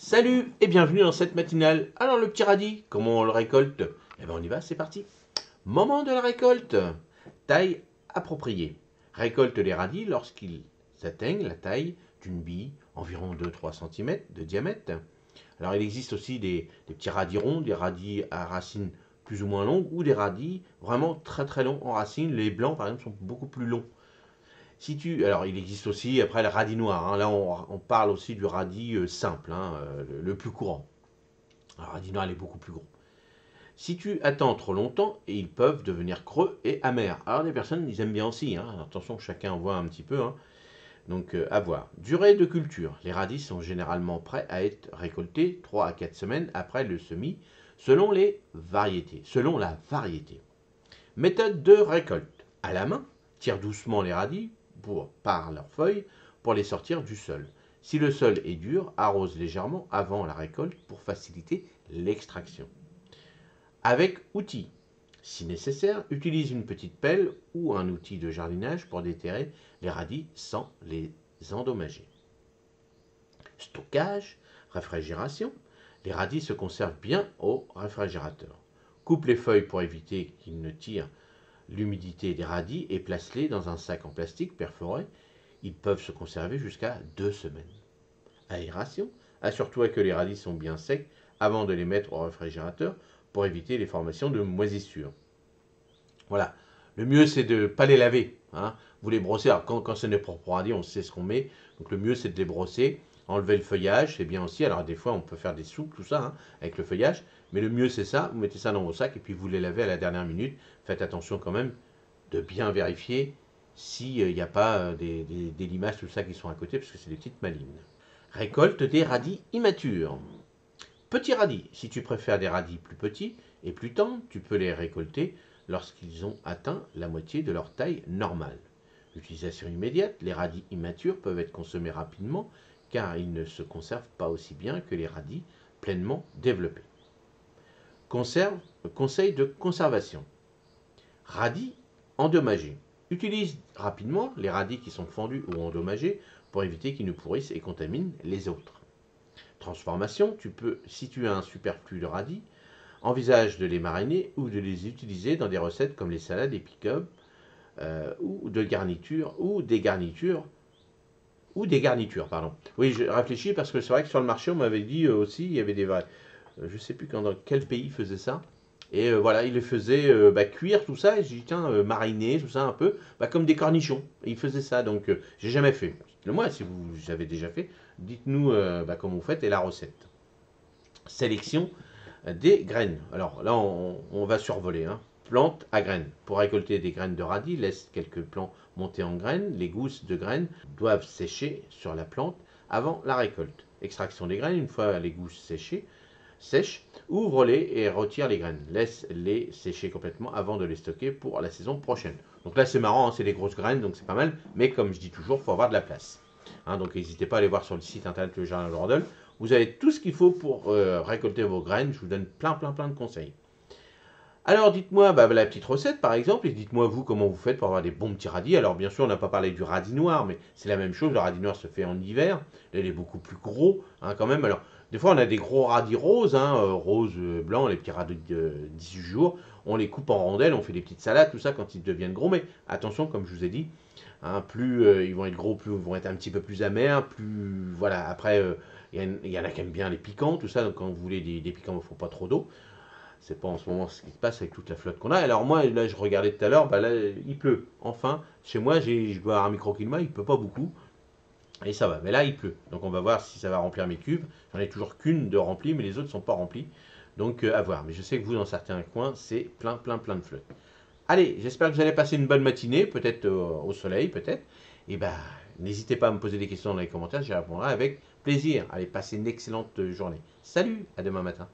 Salut et bienvenue dans cette matinale. Alors le petit radis, comment on le récolte? Eh bien on y va, c'est parti. Moment de la récolte. Taille appropriée. Récolte les radis lorsqu'ils atteignent la taille d'une bille, environ 2-3 cm de diamètre. Alors il existe aussi des petits radis ronds, des radis à racines plus ou moins longues ou des radis vraiment très très longs en racines. Les blancs par exemple sont beaucoup plus longs. Alors il existe aussi après le radis noir, hein. Là on parle aussi du radis simple, hein, le plus courant. Le radis noir il est beaucoup plus gros. Si tu attends trop longtemps, ils peuvent devenir creux et amers. Alors des personnes ils aiment bien aussi, hein. Attention, chacun en voit un petit peu, hein. Donc à voir. Durée de culture. Les radis sont généralement prêts à être récoltés 3 à 4 semaines après le semis, selon les variétés. Selon la variété. Méthode de récolte. À la main, tire doucement les radis par leurs feuilles pour les sortir du sol. Si le sol est dur, arrose légèrement avant la récolte pour faciliter l'extraction. Avec outil. Si nécessaire, utilise une petite pelle ou un outil de jardinage pour déterrer les radis sans les endommager. Stockage, réfrigération. Les radis se conservent bien au réfrigérateur. Coupe les feuilles pour éviter qu'ils ne tirent l'humidité des radis et place-les dans un sac en plastique perforé. Ils peuvent se conserver jusqu'à 2 semaines. Aération. Assure-toi que les radis sont bien secs avant de les mettre au réfrigérateur pour éviter les formations de moisissures. Voilà. Le mieux, c'est de ne pas les laver, hein. Vous les brossez. Alors, quand c'est des propres radis, on sait ce qu'on met. Donc, le mieux, c'est de les brosser. Enlever le feuillage, c'est bien aussi. Alors, des fois, on peut faire des soupes, tout ça, hein, avec le feuillage. Mais le mieux, c'est ça. Vous mettez ça dans vos sacs et puis vous les lavez à la dernière minute. Faites attention quand même de bien vérifier s'il n'y a pas des limaces, tout ça qui sont à côté, parce que c'est des petites malines. Récolte des radis immatures. Petits radis. Si tu préfères des radis plus petits et plus tendres, tu peux les récolter lorsqu'ils ont atteint la moitié de leur taille normale. Utilisation immédiate, les radis immatures peuvent être consommés rapidement car ils ne se conservent pas aussi bien que les radis pleinement développés. Conseil de conservation. Radis endommagés. Utilise rapidement les radis qui sont fendus ou endommagés pour éviter qu'ils ne pourrissent et contaminent les autres. Transformation, si tu as un superflu de radis, envisage de les mariner ou de les utiliser dans des recettes comme les salades et pick-up ou des garnitures, pardon. Oui, je réfléchis parce que c'est vrai que sur le marché, on m'avait dit aussi, il y avait des vrais. Je ne sais plus dans quel pays faisait ça. Et voilà, il les faisait cuire tout ça. Et j'ai dit, tiens, mariner, tout ça un peu, comme des cornichons. Et il faisait ça, donc j'ai jamais fait. Dites-le moi, si vous avez déjà fait, dites-nous comment vous faites et la recette. Sélection des graines. Alors là, on va survoler, hein. Plantes à graines. Pour récolter des graines de radis, laisse quelques plants monter en graines. Les gousses de graines doivent sécher sur la plante avant la récolte. Extraction des graines, une fois les gousses sèches, ouvre-les et retire les graines. Laisse-les sécher complètement avant de les stocker pour la saison prochaine. Donc là, c'est marrant, hein, c'est des grosses graines, donc c'est pas mal. Mais comme je dis toujours, il faut avoir de la place. Hein, donc n'hésitez pas à aller voir sur le site internet Le Jardin de Lordel. Vous avez tout ce qu'il faut pour récolter vos graines. Je vous donne plein de conseils. Alors dites-moi la petite recette par exemple, et dites-moi vous comment vous faites pour avoir des bons petits radis. Alors bien sûr on n'a pas parlé du radis noir, mais c'est la même chose, le radis noir se fait en hiver, là il est beaucoup plus gros, hein, quand même. Alors des fois on a des gros radis roses, hein, roses, blancs, les petits radis de 18 jours, on les coupe en rondelles, on fait des petites salades, tout ça quand ils deviennent gros, mais attention comme je vous ai dit, hein, plus ils vont être gros, plus ils vont être un petit peu plus amers, plus voilà, après il y en a qui aiment bien les piquants, tout ça, donc quand vous voulez des piquants, il ne faut pas trop d'eau. C'est pas en ce moment ce qui se passe avec toute la flotte qu'on a. Alors moi, là, je regardais tout à l'heure, là, il pleut. Enfin, chez moi, je dois avoir un microclimat, il pleut pas beaucoup. Et ça va. Mais là, il pleut. Donc on va voir si ça va remplir mes cubes. J'en ai toujours qu'une de remplie, mais les autres ne sont pas remplis. Donc à voir. Mais je sais que vous, dans certains coins, c'est plein de flotte. Allez, j'espère que vous allez passer une bonne matinée, peut-être au soleil, peut-être. Et n'hésitez pas à me poser des questions dans les commentaires, j'y répondrai avec plaisir. Allez, passez une excellente journée. Salut, à demain matin.